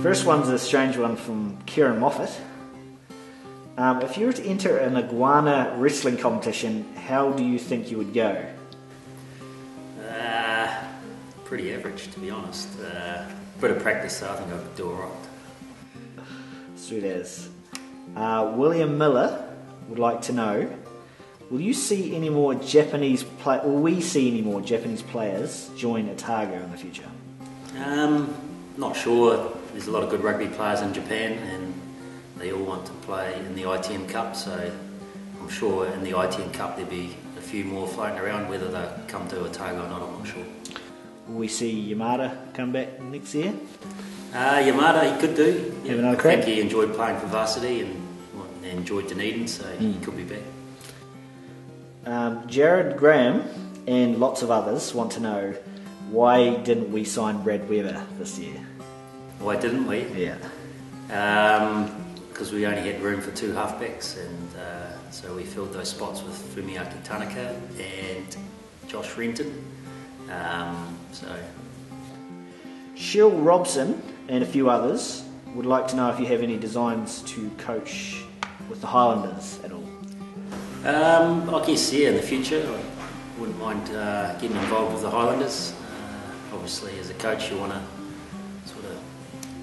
First one's a strange one from Kieran Moffat. If you were to enter an iguana wrestling competition, how do you think you would go? Pretty average, to be honest. Bit of practice, so I think I could do alright. Sweet as. William Miller would like to know, will we see any more Japanese players join Otago in the future? Not sure. There's a lot of good rugby players in Japan and they all want to play in the ITM Cup, so I'm sure in the ITM Cup there'll be a few more floating around. Whether they come to Otago or not, I'm not sure. Will we see Yamada come back next year? Yamada, he could do. Have another crack? I think he enjoyed playing for varsity and enjoyed Dunedin, so he could be back. Jared Graham and lots of others want to know, why didn't we sign Brad Weber this year? Why didn't we? Yeah. Because we only had room for 2 halfbacks, and so we filled those spots with Fumiaki Tanaka and Josh Renton. Shill Robson and a few others would like to know if you have any designs to coach with the Highlanders at all. I guess, yeah, in the future I wouldn't mind getting involved with the Highlanders. Obviously as a coach you want to sort of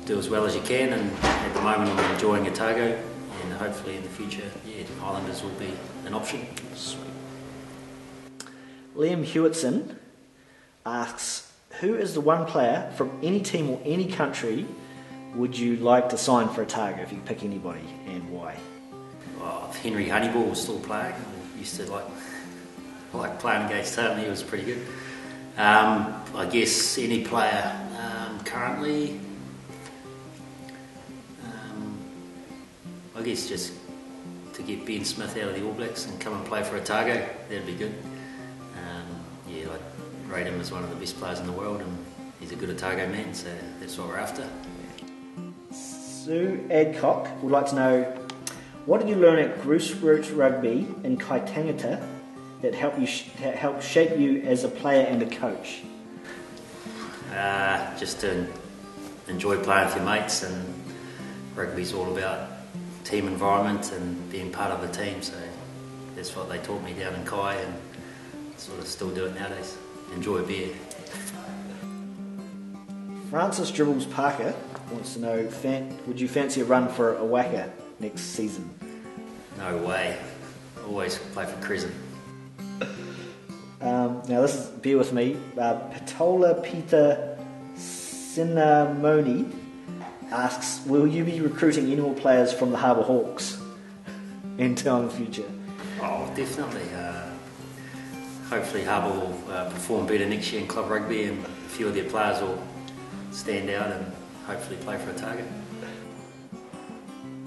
do as well as you can, and at the moment I'm enjoying Otago, and hopefully in the future, yeah, the Highlanders will be an option. Sweet. Liam Hewitson asks, who is the one player from any team or any country would you like to sign for Otago if you could pick anybody, and why? Well, if Henry Honeyball was still playing, I used to like playing against him. He was pretty good. I guess any player currently, I guess just to get Ben Smith out of the All Blacks and come and play for Otago, that'd be good. Yeah, I'd rate him as one of the best players in the world, and he's a good Otago man, so that's what we're after. Sue Adcock would like to know, what did you learn at Grassroots Rugby in Kaitangata that helped shape you as a player and a coach? Just to enjoy playing with your mates, and rugby's all about team environment and being part of the team, so that's what they taught me down in Kai, and sort of still do it nowadays. Enjoy a beer. Francis Dribbles Parker wants to know, would you fancy a run for a whacker next season? No way. Always play for Crescent. Now this is, bear with me, Patola Peter Sinamoni asks, will you be recruiting any more players from the Harbour Hawks in the future? Oh, definitely. Hopefully Harbour will perform better next year in club rugby, and a few of their players will stand out and hopefully play for Otago.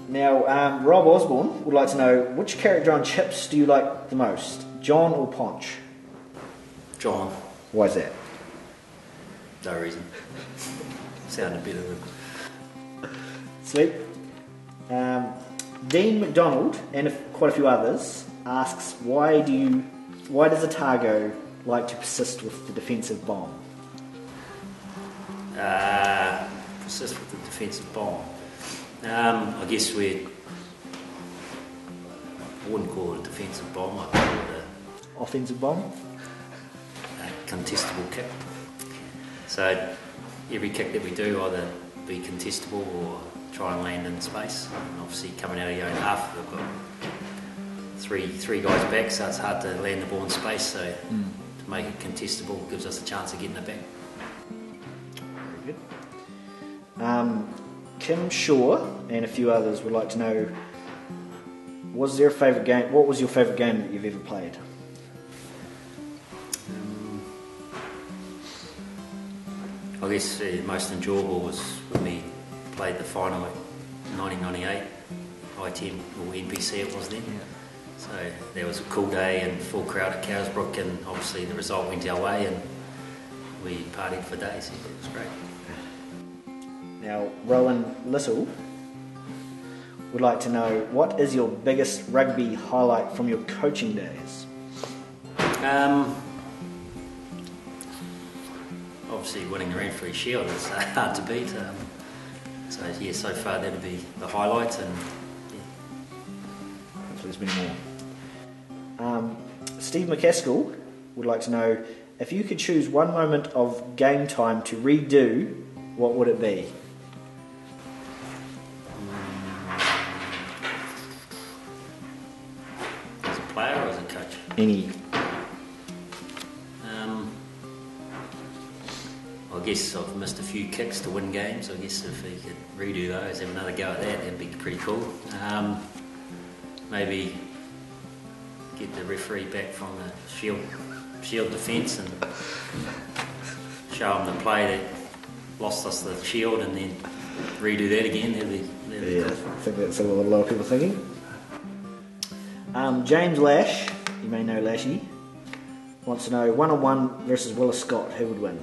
Now, Rob Osborne would like to know, which character on chips do you like the most, John or Ponch? John. Why is that? No reason. Sounded better than... Sweet. Dean McDonald and quite a few others asks, why does Otago like to persist with the defensive bomb? Persist with the defensive bomb. I guess I wouldn't call it a defensive bomb, I'd call it offensive bomb? A contestable kick. So every kick that we do either be contestable or try and land in space. And obviously coming out of your own half, we've got three guys back, so it's hard to land the ball in space, so to make it contestable gives us a chance of getting it back. Very good. Kim Shaw and a few others would like to know, what was your favourite game that you've ever played? I guess the most enjoyable was when we played the final in 1998, ITM or NPC it was then. Yeah. So there was a cool day and full crowd at Cowsbrook, and obviously the result went our way and we partied for days. It was great. Now, Rowan Little would like to know, what is your biggest rugby highlight from your coaching days? Obviously winning the Renfrew Shield is hard to beat. So yeah, so far that'll be the highlight, and Hopefully there's many more. Steve McCaskill would like to know, if you could choose one moment of game time to redo, what would it be? as a player or as a coach. Any? I guess I've missed a few kicks to win games. I guess if we could redo those, have another go at that, that'd be pretty cool. Maybe get the referee back from the shield defence and show them the play that lost us the shield, and then redo that again. That'd be Yeah, cool. I think that's what a lot of people are thinking. James Lash, you may know Lashy, wants to know 1-on-1 versus Willis Scott, who would win?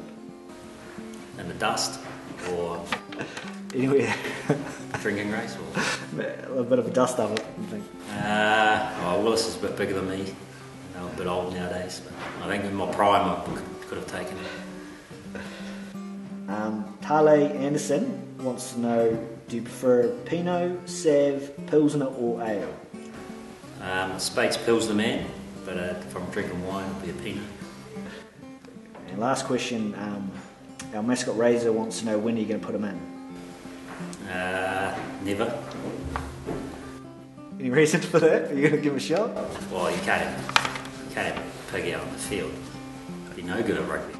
In the dust or Anyway, drinking race, or a bit of a dust of it, I think. Willis is a bit bigger than me. I'm a bit old nowadays, but I think in my prime I could have taken it. Tale Anderson wants to know, do you prefer Pinot, Sav, Pilsner or Ale? Spates Pills the man, but if I'm drinking wine, it'll be a Pinot. And last question, our mascot Razor wants to know, when are you going to put him in? Never. Any reason for that? Are you going to give him a shot? Well, you can't have a pig out on the field. Be no good at rugby.